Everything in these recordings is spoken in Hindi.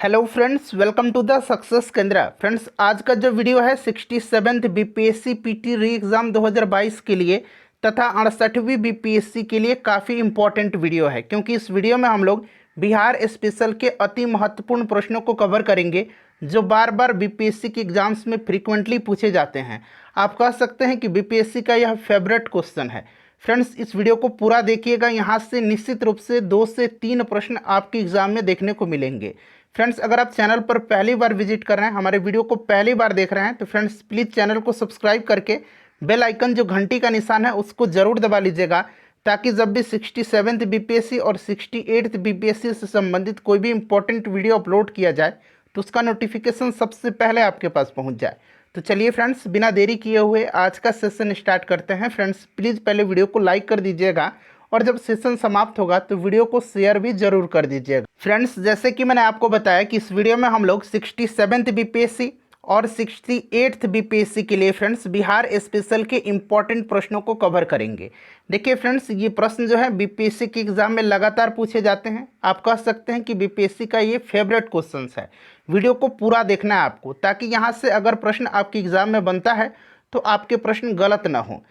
Hello friends, welcome to the success केंद्र। फ्रेंड्स, आज का जो वीडियो है 67th बीपीएससी पीटी री एग्ज़ाम 2022 के लिए तथा 68वीं बीपीएससी के लिए काफ़ी इंपॉर्टेंट वीडियो है, क्योंकि इस वीडियो में हम लोग बिहार स्पेशल के अति महत्वपूर्ण प्रश्नों को कवर करेंगे जो बार बार बीपीएससी के एग्जाम्स में फ्रीक्वेंटली पूछे जाते हैं। आप कह सकते हैं कि बीपीएससी का यह फेवरेट क्वेश्चन है। फ्रेंड्स, इस वीडियो को पूरा देखिएगा, यहाँ से निश्चित रूप से 2 से 3 प्रश्न आपके एग्जाम में देखने को मिलेंगे। फ्रेंड्स, अगर आप चैनल पर पहली बार विजिट कर रहे हैं, हमारे वीडियो को पहली बार देख रहे हैं, तो फ्रेंड्स प्लीज़ चैनल को सब्सक्राइब करके बेल आइकन जो घंटी का निशान है उसको ज़रूर दबा लीजिएगा, ताकि जब भी 67th बीपीएससी और 68th बीपीएससी से संबंधित कोई भी इंपॉर्टेंट वीडियो अपलोड किया जाए तो उसका नोटिफिकेशन सबसे पहले आपके पास पहुंच जाए। तो चलिए फ्रेंड्स, बिना देरी किए हुए आज का सेशन स्टार्ट करते हैं। फ्रेंड्स, प्लीज़ पहले वीडियो को लाइक कर दीजिएगा और जब सेशन समाप्त होगा तो वीडियो को शेयर भी जरूर कर दीजिएगा। फ्रेंड्स, जैसे कि मैंने आपको बताया कि इस वीडियो में हम लोग 67th बीपीएससी और 68th बीपीएससी के लिए फ्रेंड्स बिहार स्पेशल के इंपॉर्टेंट प्रश्नों को कवर करेंगे। देखिए फ्रेंड्स, ये प्रश्न जो है बीपीएससी के एग्जाम में लगातार पूछे जाते हैं। आप कह सकते हैं कि बीपीएससी का ये फेवरेट क्वेश्चन है। वीडियो को पूरा देखना है आपको, ताकि यहाँ से अगर प्रश्न आपके एग्जाम में बनता है तो आपके प्रश्न गलत ना हो।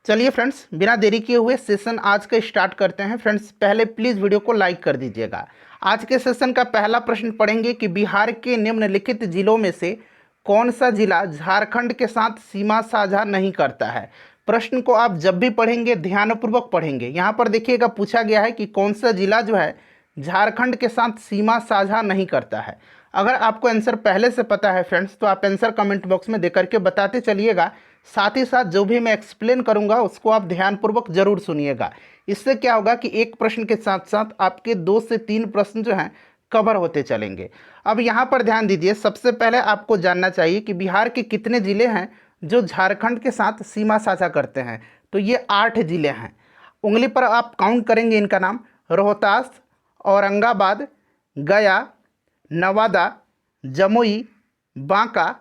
चलिए फ्रेंड्स, बिना देरी किए हुए सेशन आज का स्टार्ट करते हैं। फ्रेंड्स, पहले प्लीज़ वीडियो को लाइक कर दीजिएगा। आज के सेशन का पहला प्रश्न पढ़ेंगे कि बिहार के निम्नलिखित जिलों में से कौन सा जिला झारखंड के साथ सीमा साझा नहीं करता है। प्रश्न को आप जब भी पढ़ेंगे ध्यानपूर्वक पढ़ेंगे। यहाँ पर देखिएगा, पूछा गया है कि कौन सा जिला जो है झारखंड के साथ सीमा साझा नहीं करता है। अगर आपको आंसर पहले से पता है फ्रेंड्स, तो आप आंसर कमेंट बॉक्स में देकर के बताते चलिएगा। साथ ही साथ जो भी मैं एक्सप्लेन करूंगा उसको आप ध्यानपूर्वक जरूर सुनिएगा। इससे क्या होगा कि एक प्रश्न के साथ साथ आपके 2 से 3 प्रश्न जो हैं कवर होते चलेंगे। अब यहाँ पर ध्यान दीजिए, सबसे पहले आपको जानना चाहिए कि बिहार के कितने ज़िले हैं जो झारखंड के साथ सीमा साझा करते हैं। तो ये 8 ज़िले हैं। उंगली पर आप काउंट करेंगे इनका नाम: रोहतास, औरंगाबाद, गया, नवादा, जमुई, बांका,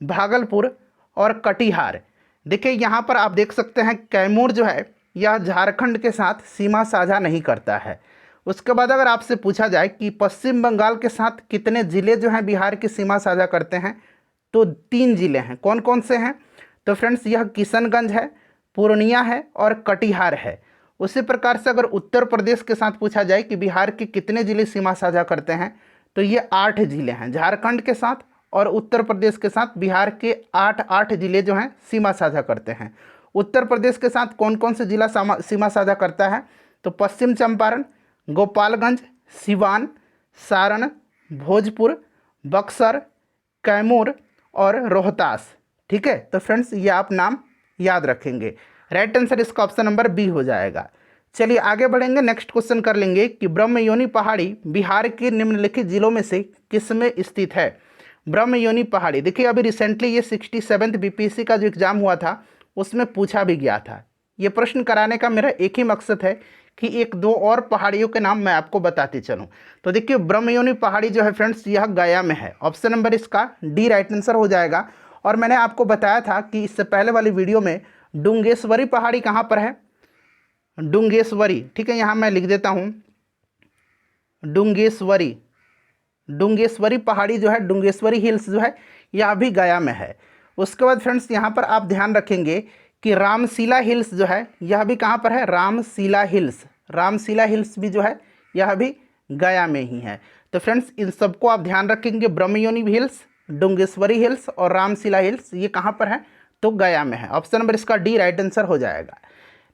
भागलपुर और कटिहार। देखिए यहाँ पर आप देख सकते हैं कैमूर जो है यह झारखंड के साथ सीमा साझा नहीं करता है। उसके बाद अगर आपसे पूछा जाए कि पश्चिम बंगाल के साथ कितने ज़िले जो हैं बिहार की सीमा साझा करते हैं, तो 3 ज़िले हैं। कौन कौन से हैं? तो फ्रेंड्स, यह किशनगंज है, पूर्णिया है और कटिहार है। उसी प्रकार से अगर उत्तर प्रदेश के साथ पूछा जाए कि बिहार के कितने ज़िले सीमा साझा करते हैं, तो ये 8 ज़िले हैं। झारखंड के साथ और उत्तर प्रदेश के साथ बिहार के 8 ज़िले जो हैं सीमा साझा करते हैं। उत्तर प्रदेश के साथ कौन कौन से जिला सीमा साझा करता है? तो पश्चिम चंपारण, गोपालगंज, सिवान, सारण, भोजपुर, बक्सर, कैमूर और रोहतास। ठीक है, तो फ्रेंड्स ये आप नाम याद रखेंगे। राइट आंसर इसका ऑप्शन नंबर बी हो जाएगा। चलिए आगे बढ़ेंगे, नेक्स्ट क्वेश्चन कर लेंगे कि ब्रह्मयोनी पहाड़ी बिहार के निम्नलिखित जिलों में से किस में स्थित है। ब्रह्मयोनी पहाड़ी, देखिए अभी रिसेंटली ये 67th बीपीएससी का जो एग्ज़ाम हुआ था उसमें पूछा भी गया था। ये प्रश्न कराने का मेरा एक ही मकसद है कि 1-2 और पहाड़ियों के नाम मैं आपको बताते चलूँ। तो देखिए ब्रह्मयोनी पहाड़ी जो है फ्रेंड्स यह गया में है। ऑप्शन नंबर इसका डी राइट आंसर हो जाएगा। और मैंने आपको बताया था कि इससे पहले वाली वीडियो में डुंगेश्वरी पहाड़ी कहाँ पर है? डुंगेश्वरी, ठीक है, यहाँ मैं लिख देता हूँ डुंगेश्वरी। डुंगेश्वरी पहाड़ी जो है, डुंगेश्वरी हिल्स जो है, यह भी गया में है। उसके बाद फ्रेंड्स यहाँ पर आप ध्यान रखेंगे कि रामशिला हिल्स जो है यह भी कहाँ पर है? रामशिला हिल्स। रामशिला हिल्स भी जो है यह भी गया में ही है। तो फ्रेंड्स इन सबको आप ध्यान रखेंगे, ब्रह्मयोनी हिल्स, डुंगेश्वरी हिल्स और रामशिला हिल्स, ये कहाँ पर है? तो गया में है। ऑप्शन नंबर इसका डी राइट आंसर हो जाएगा।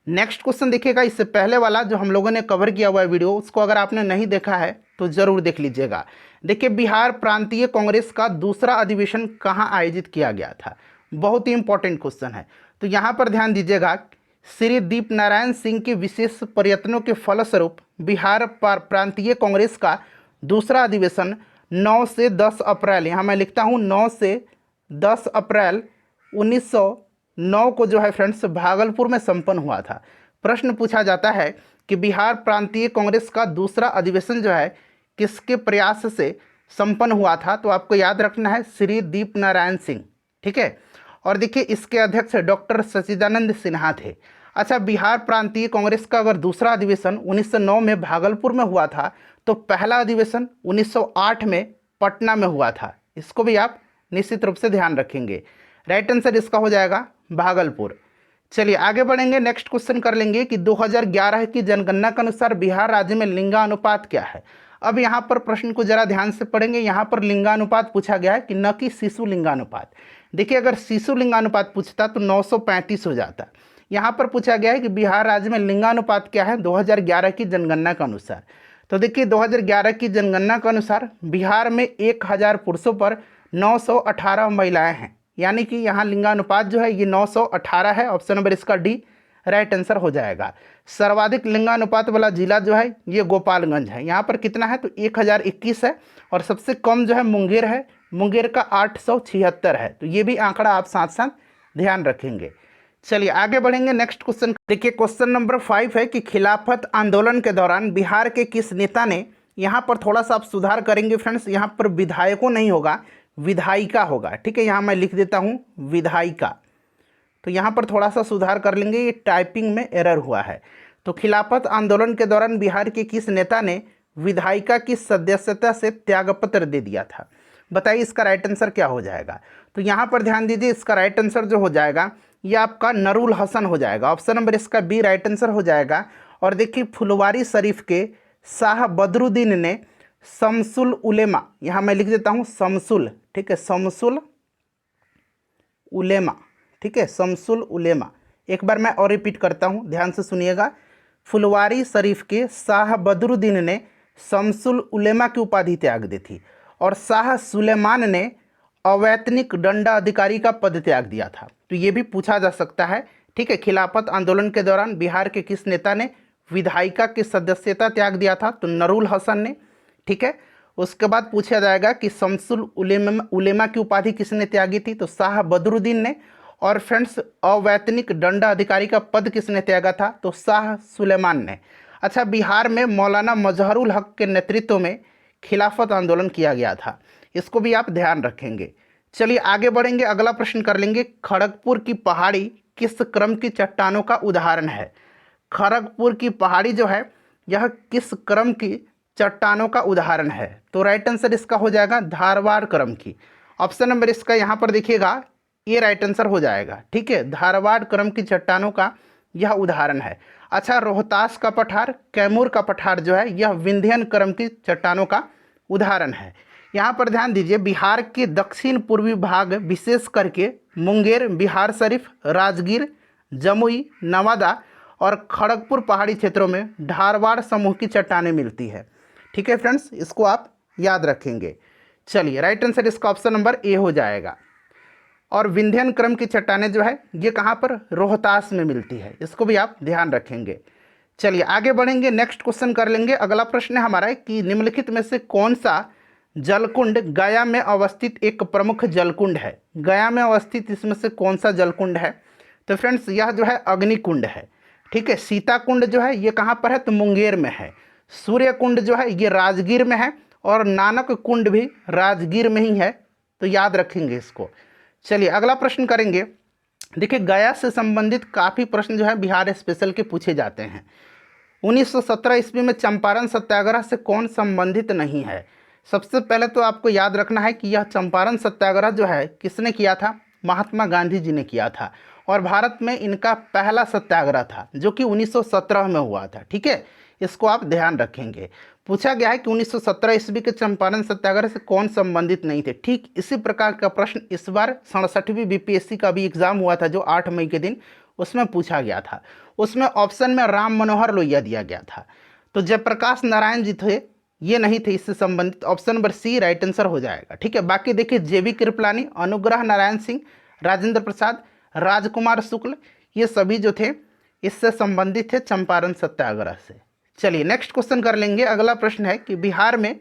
नेक्स्ट क्वेश्चन देखिएगा, इससे पहले वाला जो हम लोगों ने कवर किया हुआ है वीडियो, उसको अगर आपने नहीं देखा है तो ज़रूर देख लीजिएगा। देखिए बिहार प्रांतीय कांग्रेस का दूसरा अधिवेशन कहाँ आयोजित किया गया था? बहुत ही इंपॉर्टेंट क्वेश्चन है। तो यहाँ पर ध्यान दीजिएगा, श्री दीप नारायण सिंह के विशेष प्रयत्नों के फलस्वरूप बिहार प्रांतीय कांग्रेस का दूसरा अधिवेशन 9 से 10 अप्रैल, यहाँ मैं लिखता हूँ 9 से 10 अप्रैल 1909 को जो है फ्रेंड्स भागलपुर में संपन्न हुआ था। प्रश्न पूछा जाता है कि बिहार प्रांतीय कांग्रेस का दूसरा अधिवेशन जो है किसके प्रयास से संपन्न हुआ था? तो आपको याद रखना है श्री दीप नारायण सिंह। ठीक है, और देखिए इसके अध्यक्ष डॉक्टर सच्चिदानंद सिन्हा थे। अच्छा, बिहार प्रांतीय कांग्रेस का अगर दूसरा अधिवेशन 1909 में भागलपुर में हुआ था, तो पहला अधिवेशन 1908 में पटना में हुआ था। इसको भी आप निश्चित रूप से ध्यान रखेंगे। राइट आंसर इसका हो जाएगा भागलपुर। चलिए आगे बढ़ेंगे, नेक्स्ट क्वेश्चन कर लेंगे कि 2011 की जनगणना के अनुसार बिहार राज्य में लिंगानुपात क्या है। अब यहाँ पर प्रश्न को जरा ध्यान से पढ़ेंगे। यहाँ पर लिंगानुपात पूछा गया है कि न कि शिशु लिंगानुपात। देखिए अगर शिशु लिंगानुपात पूछता तो 935 हो जाता। यहाँ पर पूछा गया है कि बिहार राज्य में लिंगानुपात क्या है 2011 की जनगणना के अनुसार। तो देखिए 2011 की जनगणना के अनुसार बिहार में 1000 पुरुषों पर 918 महिलाएं हैं, यानी कि यहाँ लिंगानुपात जो है ये 918 है। ऑप्शन नंबर इसका डी राइट आंसर हो जाएगा। सर्वाधिक लिंगानुपात वाला जिला जो है ये गोपालगंज है। यहाँ पर कितना है तो 1021 है, और सबसे कम जो है मुंगेर है, मुंगेर का 876 है। तो ये भी आंकड़ा आप साथ साथ ध्यान रखेंगे। चलिए आगे बढ़ेंगे, नेक्स्ट क्वेश्चन देखिए। क्वेश्चन नंबर 5 है कि खिलाफत आंदोलन के दौरान बिहार के किस नेता ने, यहाँ पर थोड़ा सा आप सुधार करेंगे फ्रेंड्स, यहाँ पर विधायकों नहीं होगा, विधायिका होगा। ठीक है, यहाँ मैं लिख देता हूँ विधायिका। तो यहाँ पर थोड़ा सा सुधार कर लेंगे, ये टाइपिंग में एरर हुआ है। तो खिलाफत आंदोलन के दौरान बिहार के किस नेता ने विधायिका की सदस्यता से त्यागपत्र दे दिया था। बताइए इसका राइट आंसर क्या हो जाएगा। तो यहाँ पर ध्यान दीजिए, इसका राइट आंसर जो हो जाएगा ये आपका नरूल हसन हो जाएगा। ऑप्शन नंबर इसका बी राइट आंसर हो जाएगा। और देखिए फुलवारी शरीफ के शाह बदरुद्दीन ने शमसुल उलेमा, यहाँ मैं लिख देता हूँ शमसुल, ठीक है, शमसुल उलेमा, ठीक है, शमसुल उलेमा। एक बार मैं और रिपीट करता हूँ, ध्यान से सुनिएगा। फुलवारी शरीफ के शाह बदरुद्दीन ने शमसुल उलेमा की उपाधि त्याग दी थी, और शाह सुलेमान ने अवैतनिक दंडाधिकारी का पद त्याग दिया था। तो ये भी पूछा जा सकता है। ठीक है, खिलाफत आंदोलन के दौरान बिहार के किस नेता ने विधायिका की सदस्यता त्याग दिया था, तो नरूल हसन ने। ठीक है, उसके बाद पूछा जाएगा कि शमसुल उलेमा की उपाधि किसने त्यागी थी, तो शाह बदरुद्दीन ने। और फ्रेंड्स अवैतनिक दंडाधिकारी का पद किसने त्यागा था, तो शाह सुलेमान ने। अच्छा, बिहार में मौलाना मजहरुल हक के नेतृत्व में खिलाफत आंदोलन किया गया था, इसको भी आप ध्यान रखेंगे। चलिए आगे बढ़ेंगे, अगला प्रश्न कर लेंगे। खड़गपुर की पहाड़ी किस क्रम की चट्टानों का उदाहरण है। खड़गपुर की पहाड़ी जो है यह किस क्रम की चट्टानों का उदाहरण है, तो राइट आंसर इसका हो जाएगा धारवाड़ क्रम की। ऑप्शन नंबर इसका यहाँ पर देखिएगा ये राइट आंसर हो जाएगा। ठीक है, धारवाड़ क्रम की चट्टानों का यह उदाहरण है। अच्छा, रोहतास का पठार, कैमूर का पठार जो है यह विंध्यन क्रम की चट्टानों का उदाहरण है। यहाँ पर ध्यान दीजिए, बिहार के दक्षिण पूर्वी भाग विशेष करके मुंगेर, बिहार शरीफ, राजगीर, जमुई, नवादा और खड़गपुर पहाड़ी क्षेत्रों में धारवाड़ समूह की चट्टानें मिलती है। ठीक है फ्रेंड्स, इसको आप याद रखेंगे। चलिए राइट आंसर इसका ऑप्शन नंबर ए हो जाएगा। और विंध्यन क्रम की चट्टानें जो है ये कहाँ पर, रोहतास में मिलती है, इसको भी आप ध्यान रखेंगे। चलिए आगे बढ़ेंगे, नेक्स्ट क्वेश्चन कर लेंगे। अगला प्रश्न है हमारा कि निम्नलिखित में से कौन सा जलकुंड गया में अवस्थित एक प्रमुख जलकुंड है। गया में अवस्थित इसमें से कौन सा जलकुंड है, तो फ्रेंड्स यह जो है अग्निकुंड है। ठीक है, सीता कुंड जो है ये कहाँ पर है, तो मुंगेर में है। सूर्य कुंड जो है ये राजगीर में है, और नानक कुंड भी राजगीर में ही है, तो याद रखेंगे इसको। चलिए अगला प्रश्न करेंगे। देखिए गया से संबंधित काफ़ी प्रश्न जो है बिहार स्पेशल के पूछे जाते हैं। 1917 ईस्वी में चंपारण सत्याग्रह से कौन संबंधित नहीं है। सबसे पहले तो आपको याद रखना है कि यह चंपारण सत्याग्रह जो है किसने किया था, महात्मा गांधी जी ने किया था। और भारत में इनका पहला सत्याग्रह था जो कि 1917 में हुआ था। ठीक है, इसको आप ध्यान रखेंगे। पूछा गया है कि 1917 ईस्वी के चंपारण सत्याग्रह से कौन संबंधित नहीं थे। ठीक इसी प्रकार का प्रश्न इस बार 67वीं बीपीएससी का भी एग्जाम हुआ था जो 8 मई के दिन, उसमें पूछा गया था। उसमें ऑप्शन में राम मनोहर लोहिया दिया गया था, तो जयप्रकाश नारायण जी थे, ये नहीं थे इससे संबंधित। Option number C right answer हो जाएगा। ठीक है, बाकी देखिए जेबी कृपलानी, अनुग्रह नारायण सिंह, राजेंद्र प्रसाद, राजकुमार शुक्ल, ये सभी जो थे इससे संबंधित थे चंपारण सत्याग्रह से। चलिए नेक्स्ट क्वेश्चन कर लेंगे। अगला प्रश्न है कि बिहार में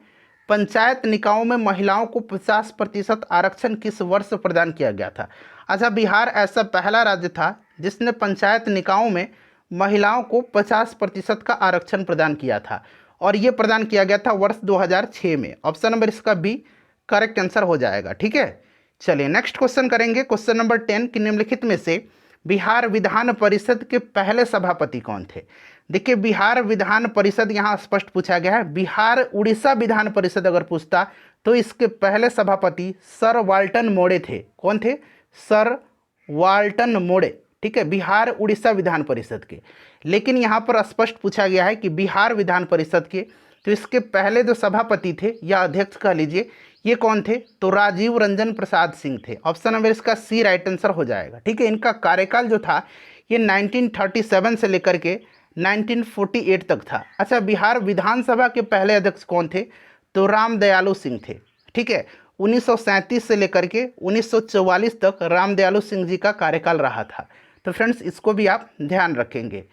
पंचायत निकायों में महिलाओं को 50% आरक्षण किस वर्ष प्रदान किया गया था। अच्छा, बिहार ऐसा पहला राज्य था जिसने पंचायत निकायों में महिलाओं को 50% का आरक्षण प्रदान किया था, और ये प्रदान किया गया था वर्ष 2006 में। ऑप्शन नंबर इसका बी करेक्ट आंसर हो जाएगा। ठीक है, चलिए नेक्स्ट क्वेश्चन करेंगे। क्वेश्चन नंबर 10 कि निम्नलिखित में से बिहार विधान परिषद के पहले सभापति कौन थे। देखिए बिहार विधान परिषद यहाँ स्पष्ट पूछा गया है। बिहार उड़ीसा विधान परिषद अगर पूछता तो इसके पहले सभापति सर वाल्टन मोड़े थे। कौन थे? सर वाल्टन मोड़े, ठीक है, बिहार उड़ीसा विधान परिषद के। लेकिन यहाँ पर स्पष्ट पूछा गया है कि बिहार विधान परिषद के, तो इसके पहले जो सभापति थे या अध्यक्ष कह लीजिए, ये कौन थे? तो राजीव रंजन प्रसाद सिंह थे। ऑप्शन नंबर इसका सी राइट आंसर हो जाएगा, ठीक है। इनका कार्यकाल जो था ये 1937 से लेकर के 1948 तक था। अच्छा, बिहार विधानसभा के पहले अध्यक्ष कौन थे? तो रामदयालु सिंह थे, ठीक है। 1937 से लेकर के 1944 तक रामदयालु सिंह जी का कार्यकाल रहा था। तो फ्रेंड्स इसको भी आप ध्यान रखेंगे।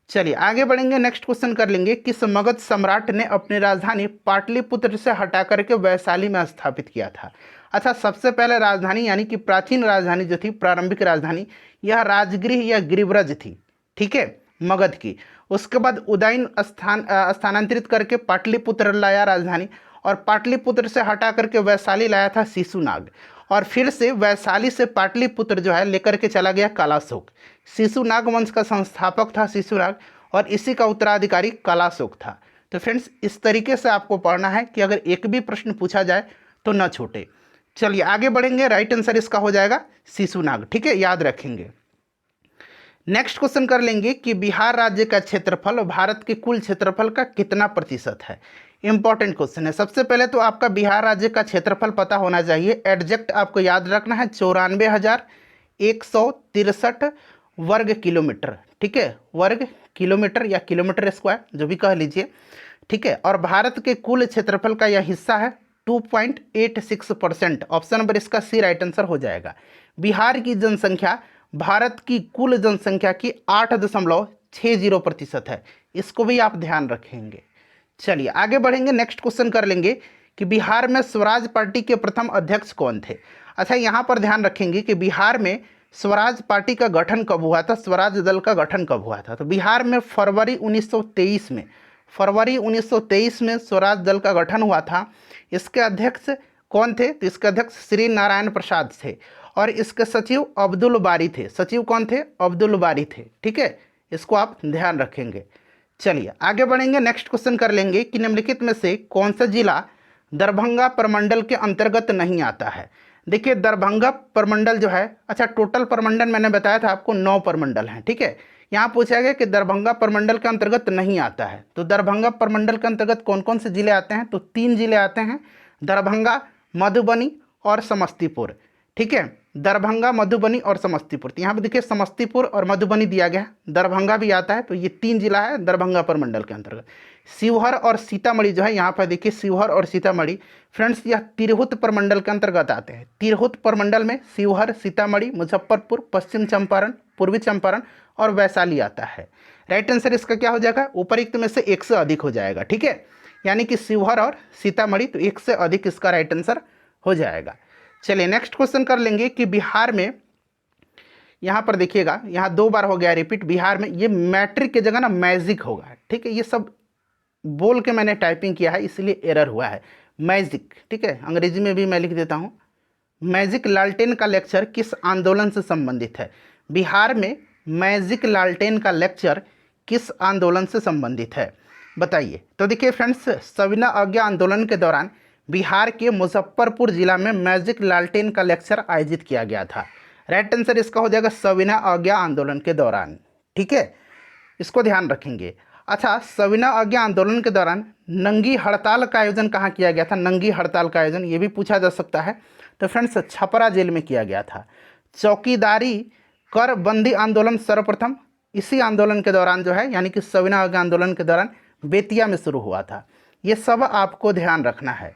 चलिए आगे बढ़ेंगे, नेक्स्ट क्वेश्चन कर लेंगे। किस मगध सम्राट ने अपनी राजधानी पाटलिपुत्र से हटा करके वैशाली में स्थापित किया था? अच्छा, सबसे पहले राजधानी यानी कि प्राचीन राजधानी जो थी, प्रारंभिक राजधानी, यह राजगृह या गिरिव्रज थी, ठीक है, मगध की। उसके बाद उदयन स्थानांतरित करके पाटलिपुत्र लाया राजधानी, और पाटलिपुत्र से हटा करके वैशाली लाया था शिशुनाग, और फिर से वैशाली से पाटलिपुत्र जो है लेकर के चला गया कालाशोक। शिशुनाग वंश का संस्थापक था शिशुनाग, और इसी का उत्तराधिकारी कालाशोक था। तो फ्रेंड्स इस तरीके से आपको पढ़ना है कि अगर एक भी प्रश्न पूछा जाए तो न छूटे। चलिए आगे बढ़ेंगे, राइट आंसर इसका हो जाएगा शिशुनाग, ठीक है, याद रखेंगे। नेक्स्ट क्वेश्चन कर लेंगे कि बिहार राज्य का क्षेत्रफल भारत के कुल क्षेत्रफल का कितना प्रतिशत है? इंपॉर्टेंट क्वेश्चन है। सबसे पहले तो आपका बिहार राज्य का क्षेत्रफल पता होना चाहिए। एग्जैक्ट आपको याद रखना है 94,163 वर्ग किलोमीटर, ठीक है, वर्ग किलोमीटर या किलोमीटर स्क्वायर जो भी कह लीजिए, ठीक है। और भारत के कुल क्षेत्रफल का यह हिस्सा है 2.86%। ऑप्शन नंबर इसका सी राइट आंसर हो जाएगा। बिहार की जनसंख्या भारत की कुल जनसंख्या की 8.60% है। इसको भी आप ध्यान रखेंगे। चलिए आगे बढ़ेंगे, नेक्स्ट क्वेश्चन कर लेंगे कि बिहार में स्वराज पार्टी के प्रथम अध्यक्ष कौन थे? अच्छा, यहाँ पर ध्यान रखेंगे कि बिहार में स्वराज पार्टी का गठन कब हुआ था, स्वराज दल का गठन कब हुआ था? तो बिहार में फरवरी 1923 में स्वराज दल का गठन हुआ था। इसके अध्यक्ष कौन थे? तो इसके अध्यक्ष श्री नारायण प्रसाद थे, और इसके सचिव अब्दुल बारी थे। सचिव कौन थे? अब्दुल बारी थे, ठीक है, इसको आप ध्यान रखेंगे। चलिए आगे बढ़ेंगे, नेक्स्ट क्वेश्चन कर लेंगे कि निम्नलिखित में से कौन सा जिला दरभंगा प्रमंडल के अंतर्गत नहीं आता है? देखिए दरभंगा प्रमंडल जो है, अच्छा टोटल प्रमंडल मैंने बताया था आपको 9 प्रमंडल हैं, ठीक है। यहाँ पूछा गया कि दरभंगा प्रमंडल के अंतर्गत नहीं आता है। तो दरभंगा प्रमंडल के अंतर्गत कौन कौन से जिले आते हैं? तो 3 जिले आते हैं, दरभंगा, मधुबनी और समस्तीपुर, ठीक है। दरभंगा, मधुबनी और समस्तीपुर। तो यहाँ पे देखिए समस्तीपुर और मधुबनी दिया गया है, दरभंगा भी आता है। तो ये 3 जिला है दरभंगा प्रमंडल के अंतर्गत। शिवहर और सीतामढ़ी जो है, यहाँ पर देखिए शिवहर और सीतामढ़ी, फ्रेंड्स यह तिरहुत प्रमंडल के अंतर्गत आते हैं। तिरहुत प्रमंडल में शिवहर, सीतामढ़ी, मुजफ्फरपुर, पश्चिम चंपारण, पूर्वी चंपारण और वैशाली आता है। राइट आंसर इसका क्या हो जाएगा? उपरोक्त में से एक से अधिक हो जाएगा, ठीक है, यानी कि शिवहर और सीतामढ़ी, तो एक से अधिक इसका राइट आंसर हो जाएगा। चलिए नेक्स्ट क्वेश्चन कर लेंगे कि बिहार में, यहाँ पर देखिएगा, यहाँ 2 बार हो गया रिपीट। बिहार में ये मैट्रिक की जगह ना मैजिक होगा, ठीक है, ये सब बोल के मैंने टाइपिंग किया है इसलिए एरर हुआ है, मैजिक, ठीक है। अंग्रेजी में भी मैं लिख देता हूँ। मैजिक लालटेन का लेक्चर किस आंदोलन से संबंधित है? बिहार में मैजिक लालटेन का लेक्चर किस आंदोलन से संबंधित है, बताइए। तो देखिए फ्रेंड्स, सविनय अवज्ञा आंदोलन के दौरान बिहार के मुजफ्फरपुर जिला में मैजिक लालटेन का लेक्चर आयोजित किया गया था। राइट आंसर इसका हो जाएगा सविनय अवज्ञा आंदोलन के दौरान, ठीक है, इसको ध्यान रखेंगे। अच्छा, सविनय अवज्ञा आंदोलन के दौरान नंगी हड़ताल का आयोजन कहाँ किया गया था? नंगी हड़ताल का आयोजन ये भी पूछा जा सकता है। तो फ्रेंड्स छपरा जेल में किया गया था। चौकीदारी कर बंदी आंदोलन सर्वप्रथम इसी आंदोलन के दौरान जो है, यानी कि सविनय अवज्ञा आंदोलन के दौरान बेतिया में शुरू हुआ था। ये सब आपको ध्यान रखना है।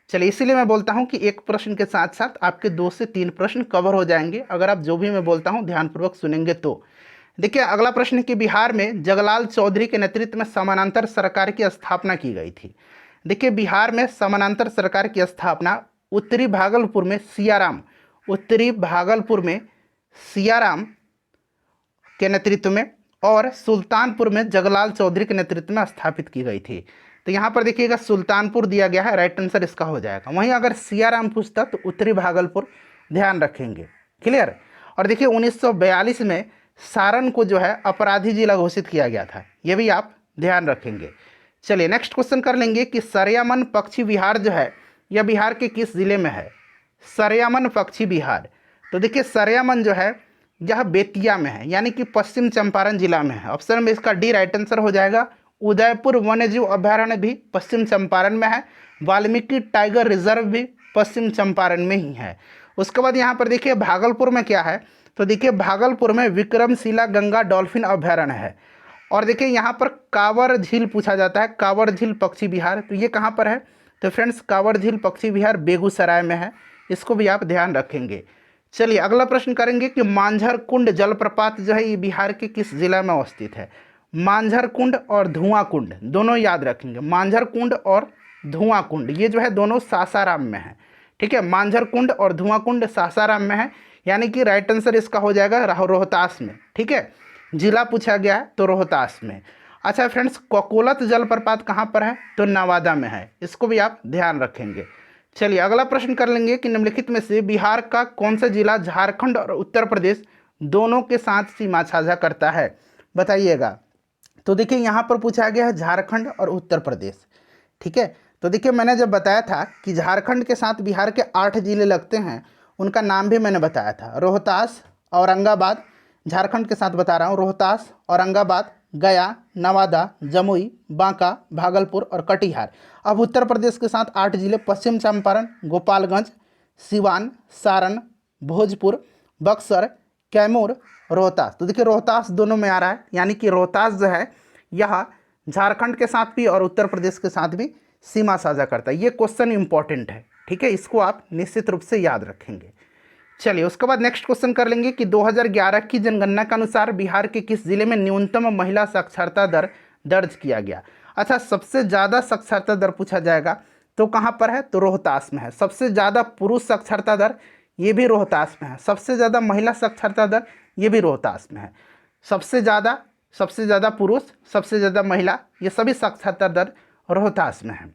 चलिए इसीलिए मैं बोलता हूं कि एक प्रश्न के साथ साथ आपके 2 से 3 प्रश्न कवर हो जाएंगे अगर आप जो भी मैं बोलता हूं ध्यानपूर्वक सुनेंगे तो। देखिए अगला प्रश्न है कि बिहार में जगलाल चौधरी के नेतृत्व में समानांतर सरकार की स्थापना की गई थी। देखिए बिहार में समानांतर सरकार की स्थापना उत्तरी भागलपुर में सियाराम के नेतृत्व में और सुल्तानपुर में जगलाल चौधरी के नेतृत्व में स्थापित की गई थी। तो यहाँ पर देखिएगा सुल्तानपुर दिया गया है, राइट आंसर इसका हो जाएगा। वहीं अगर सियाराम पूछता तो उत्तरी भागलपुर, ध्यान रखेंगे, क्लियर। और देखिए 1942 में सारण को जो है अपराधी जिला घोषित किया गया था, ये भी आप ध्यान रखेंगे। चलिए नेक्स्ट क्वेश्चन कर लेंगे कि सरियामन पक्षी विहार जो है यह बिहार के किस जिले में है? सरयामन पक्षी विहार। तो देखिए सरयामन जो है यह बेतिया में है, यानी कि पश्चिम चंपारण जिला में है। ऑप्शन में इसका डी राइट आंसर हो जाएगा। उदयपुर वन्यजीव अभयारण्य भी पश्चिम चंपारण में है। वाल्मीकि टाइगर रिजर्व भी पश्चिम चंपारण में ही है। उसके बाद यहाँ पर देखिए भागलपुर में क्या है, तो देखिए भागलपुर में विक्रमशिला गंगा डॉल्फिन अभयारण्य है। और देखिए यहाँ पर कांवर झील पूछा जाता है, कांवर झील पक्षी विहार, तो ये कहाँ पर है? तो फ्रेंड्स कांवर झील पक्षी विहार बेगूसराय में है, इसको भी आप ध्यान रखेंगे। चलिए अगला प्रश्न करेंगे कि मांझर कुंड जलप्रपात जो है ये बिहार के किस जिला में अवस्थित है? मांझर कुंड और धुआं कुंड दोनों याद रखेंगे। मांझर कुंड और धुआं कुंड ये जो है दोनों सासाराम में है। ठीक है, मांझर कुंड और धुआं कुंड सासाराम में है, यानी कि राइट आंसर इसका हो जाएगा रोहतास में। ठीक है, जिला पूछा गया है तो रोहतास में। अच्छा फ्रेंड्स, कोकोलत जलप्रपात कहाँ पर है? तो नवादा में है, इसको भी आप ध्यान रखेंगे। चलिए अगला प्रश्न कर लेंगे कि निम्नलिखित में से बिहार का कौन सा जिला झारखंड और उत्तर प्रदेश दोनों के साथ सीमा साझा करता है? बताइएगा। तो देखिए यहाँ पर पूछा गया है झारखंड और उत्तर प्रदेश। ठीक है, तो देखिए मैंने जब बताया था कि झारखंड के साथ बिहार के 8 जिले लगते हैं, उनका नाम भी मैंने बताया था। रोहतास, औरंगाबाद, झारखंड के साथ बता रहा हूँ, रोहतास, औरंगाबाद, गया, नवादा, जमुई, बांका, भागलपुर और कटिहार। अब उत्तर प्रदेश के साथ 8 जिले पश्चिम चंपारण, गोपालगंज, सिवान, सारण, भोजपुर, बक्सर, कैमूर, रोहतास। तो देखिए रोहतास दोनों में आ रहा है, यानी कि रोहतास जो है यह झारखंड के साथ भी और उत्तर प्रदेश के साथ भी सीमा साझा करता है। ये क्वेश्चन इंपॉर्टेंट है, ठीक है, इसको आप निश्चित रूप से याद रखेंगे। चलिए उसके बाद नेक्स्ट क्वेश्चन कर लेंगे कि 2011 की जनगणना के अनुसार बिहार के किस जिले में न्यूनतम महिला साक्षरता दर दर्ज किया गया? अच्छा, सबसे ज़्यादा साक्षरता दर पूछा जाएगा तो कहाँ पर है? तो रोहतास में है। सबसे ज़्यादा पुरुष साक्षरता दर ये भी रोहतास में है। सबसे ज़्यादा महिला साक्षरता दर ये भी रोहतास में है। सबसे ज़्यादा पुरुष, सबसे ज़्यादा महिला, ये सभी साक्षरता दर रोहतास में है।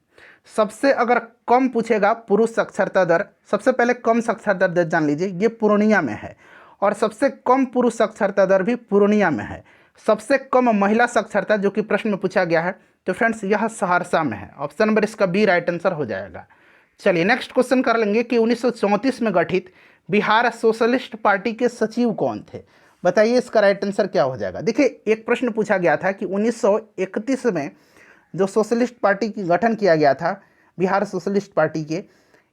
सबसे अगर कम पूछेगा पुरुष साक्षरता दर, सबसे पहले कम साक्षरता दर जान लीजिए, ये पूर्णिया में है। और सबसे कम पुरुष साक्षरता दर भी पूर्णिया में है। सबसे कम महिला साक्षरता जो कि प्रश्न में पूछा गया है तो फ्रेंड्स यह सहरसा में है। ऑप्शन नंबर इसका बी राइट आंसर हो जाएगा। चलिए नेक्स्ट क्वेश्चन कर लेंगे कि 1934 में गठित बिहार सोशलिस्ट पार्टी के सचिव कौन थे? बताइए इसका राइट आंसर क्या हो जाएगा। देखिए एक प्रश्न पूछा गया था कि 1931 में जो सोशलिस्ट पार्टी की गठन किया गया था बिहार सोशलिस्ट पार्टी के,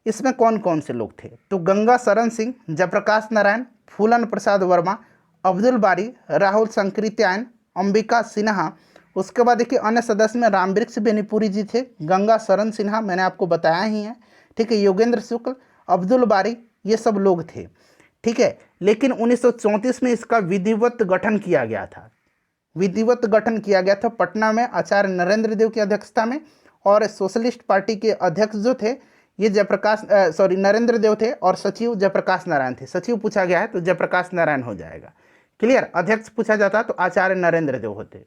इसमें कौन कौन से लोग थे? तो गंगा शरण सिंह, जयप्रकाश नारायण, फूलन प्रसाद वर्मा, अब्दुल बारी, राहुल संकृत्यायन, अंबिका सिन्हा। उसके बाद देखिए अन्य सदस्य में रामवृक्ष बेनीपुरी जी थे, गंगा शरण सिन्हा मैंने आपको बताया ही है, ठीक है, योगेंद्र शुक्ल, अब्दुल बारी, ये सब लोग थे। ठीक है, लेकिन 1934 में इसका विधिवत गठन किया गया था। विधिवत गठन किया गया था पटना में आचार्य नरेंद्र देव की अध्यक्षता में। और सोशलिस्ट पार्टी के अध्यक्ष जो थे ये नरेंद्र देव थे और सचिव जयप्रकाश नारायण थे। सचिव पूछा गया है तो जयप्रकाश नारायण हो जाएगा। क्लियर, अध्यक्ष पूछा जाता तो आचार्य नरेंद्र देव होते।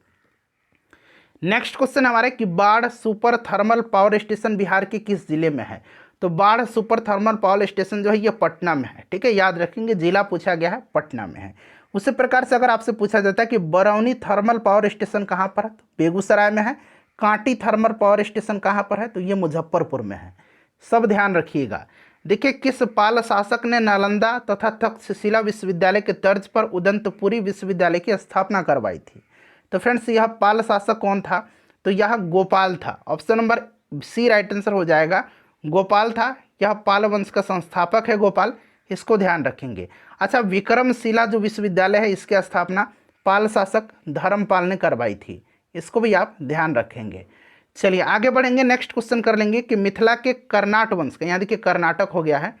नेक्स्ट क्वेश्चन हमारे कि बाढ़ super thermal power station Bihar के किस जिले में है? तो बाढ़ सुपर थर्मल पावर स्टेशन जो है ये पटना में है। ठीक है, याद रखेंगे, जिला पूछा गया है पटना में है। उसी प्रकार से अगर आपसे पूछा जाता है कि बरौनी थर्मल पावर स्टेशन कहाँ पर है? तो बेगूसराय में है। कांटी थर्मल पावर स्टेशन कहाँ पर है? तो ये मुजफ्फरपुर में है। सब ध्यान रखिएगा। देखिए किस पाल शासक ने नालंदा तथा तक्षशिला विश्वविद्यालय के तर्ज पर उदंतपुरी विश्वविद्यालय की स्थापना करवाई थी? तो फ्रेंड्स यह पाल शासक कौन था? तो यह गोपाल था। Option number C right answer हो जाएगा, गोपाल था। यह पाल वंश का संस्थापक है गोपाल, इसको ध्यान रखेंगे। अच्छा, विक्रमशिला जो विश्वविद्यालय है इसकी स्थापना पाल शासक धर्मपाल ने करवाई थी, इसको भी आप ध्यान रखेंगे। चलिए आगे बढ़ेंगे, नेक्स्ट क्वेश्चन कर लेंगे कि मिथिला के कर्नाट वंश का, यहाँ देखिए कर्नाटक हो गया है,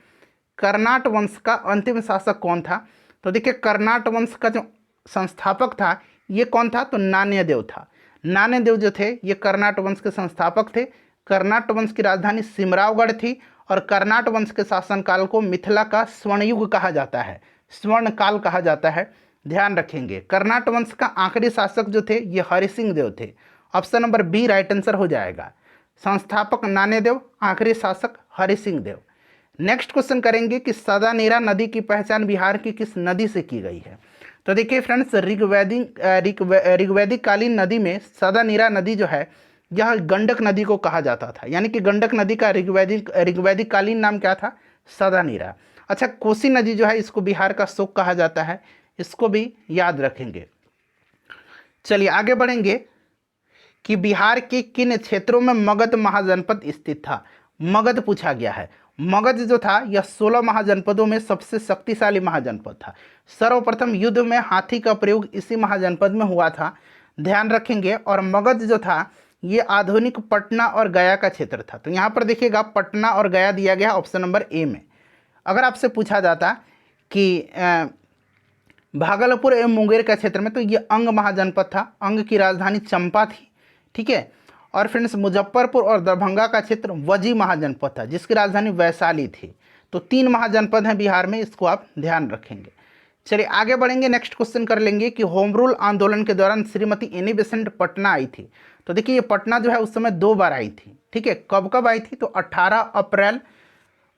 कर्नाट वंश का अंतिम शासक कौन था? तो देखिए कर्नाट वंश का जो संस्थापक था ये कौन था? तो नान्यदेव था। नान्यदेव जो थे ये कर्नाट वंश के संस्थापक थे। कर्नाट वंश की राजधानी सिमरावगढ़ थी और कर्नाट वंश के शासनकाल को मिथिला का स्वर्णयुग कहा जाता है, स्वर्णकाल कहा जाता है, ध्यान रखेंगे। कर्नाट वंश का आखिरी शासक जो थे ये हरिसिंह देव थे। Option number B right answer हो जाएगा। संस्थापक नान्यदेव, आखिरी शासक हरिसिंह देव। नेक्स्ट क्वेश्चन करेंगे कि सदानीरा नदी की पहचान बिहार की किस नदी से की गई है? तो देखिए फ्रेंड्स ऋग्वैदिक कालीन नदी में सदानीरा नदी जो है यह गंडक नदी को कहा जाता था, यानी कि गंडक नदी का ऋग्वैदिक कालीन नाम क्या था? सदानीरा। अच्छा, कोसी नदी जो है इसको बिहार का शोक कहा जाता है, इसको भी याद रखेंगे। चलिए आगे बढ़ेंगे कि बिहार के किन क्षेत्रों में मगध महाजनपद स्थित था। मगध पूछा गया है। मगध जो था यह 16 महाजनपदों में सबसे शक्तिशाली महाजनपद था। सर्वप्रथम युद्ध में हाथी का प्रयोग इसी महाजनपद में हुआ था, ध्यान रखेंगे। और मगध जो था ये आधुनिक पटना और गया का क्षेत्र था। तो यहाँ पर देखिएगा पटना और गया दिया गया ऑप्शन नंबर ए में। अगर आपसे पूछा जाता कि भागलपुर एवं मुंगेर का क्षेत्र में, तो ये अंग महाजनपद था, अंग की राजधानी चंपा थी, ठीक है। और फ्रेंड्स मुजफ्फरपुर और दरभंगा का क्षेत्र वजी महाजनपद था, जिसकी राजधानी वैशाली थी। तो 3 महाजनपद हैं बिहार में, इसको आप ध्यान रखेंगे। चलिए आगे बढ़ेंगे, नेक्स्ट क्वेश्चन कर लेंगे कि होम रूल आंदोलन के दौरान श्रीमती एनी बेसेंट पटना आई थी। तो देखिए ये पटना जो है उस समय 2 बार आई थी, ठीक है। कब कब आई थी? तो 18 अप्रैल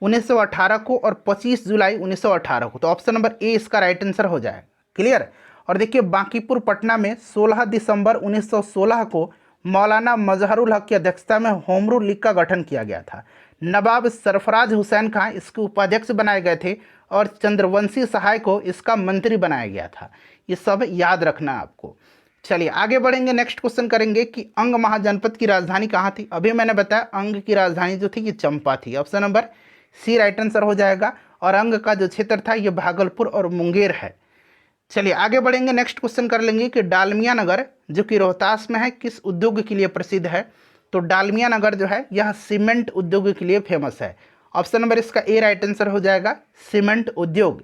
1918 को और 25 जुलाई 1918 को। तो ऑप्शन नंबर ए इसका राइट आंसर हो जाएगा। क्लियर। और देखिए बांकीपुर पटना में 16 दिसंबर 1916 को मौलाना मजहरुल हक की अध्यक्षता में होम रूल लीग का गठन किया गया था। नवाब सरफराज हुसैन खां इसके उपाध्यक्ष बनाए गए थे और चंद्रवंशी सहाय को इसका मंत्री बनाया गया था। ये सब याद रखना आपको। चलिए आगे बढ़ेंगे, नेक्स्ट क्वेश्चन करेंगे कि अंग महाजनपद की राजधानी कहाँ थी। अभी मैंने बताया अंग की राजधानी जो थी ये चंपा थी, option number C right answer हो जाएगा। और अंग का जो क्षेत्र था ये भागलपुर और मुंगेर है। चलिए आगे बढ़ेंगे, नेक्स्ट क्वेश्चन कर लेंगे कि डालमिया नगर जो कि रोहतास में है किस उद्योग के लिए प्रसिद्ध है। तो डालमिया नगर जो है यह सीमेंट उद्योग के लिए फेमस है। ऑप्शन नंबर इसका ए राइट आंसर हो जाएगा, सीमेंट उद्योग।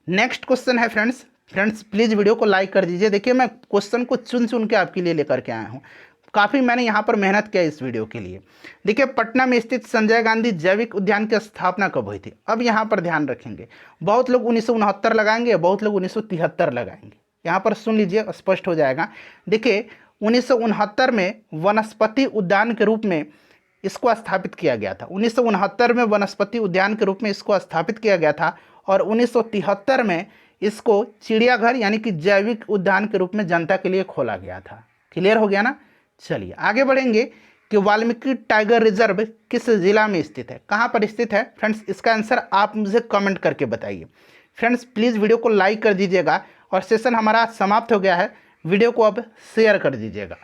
नेक्स्ट क्वेश्चन है फ्रेंड्स प्लीज़ वीडियो को लाइक कर दीजिए। देखिए मैं क्वेश्चन को चुन चुन के आपके लिए लेकर के आया हूँ, काफ़ी मैंने यहाँ पर मेहनत किया इस वीडियो के लिए। देखिए पटना में स्थित संजय गांधी जैविक उद्यान की स्थापना कब हुई थी। अब यहाँ पर ध्यान रखेंगे, बहुत लोग 1969 लगाएंगे, बहुत लोग 1973 लगाएंगे। यहाँ पर सुन लीजिए स्पष्ट हो जाएगा। देखिए 1969 में वनस्पति उद्यान के रूप में इसको स्थापित किया गया था। 1969 में वनस्पति उद्यान के रूप में इसको स्थापित किया गया था और 1973 में इसको चिड़ियाघर यानी कि जैविक उद्यान के रूप में जनता के लिए खोला गया था। क्लियर हो गया ना। चलिए आगे बढ़ेंगे कि वाल्मीकि टाइगर रिजर्व किस जिला में स्थित है, कहाँ पर स्थित है। फ्रेंड्स इसका आंसर आप मुझे कमेंट करके बताइए। फ्रेंड्स प्लीज़ वीडियो को लाइक कर दीजिएगा और सेशन हमारा समाप्त हो गया है, वीडियो को अब शेयर कर दीजिएगा।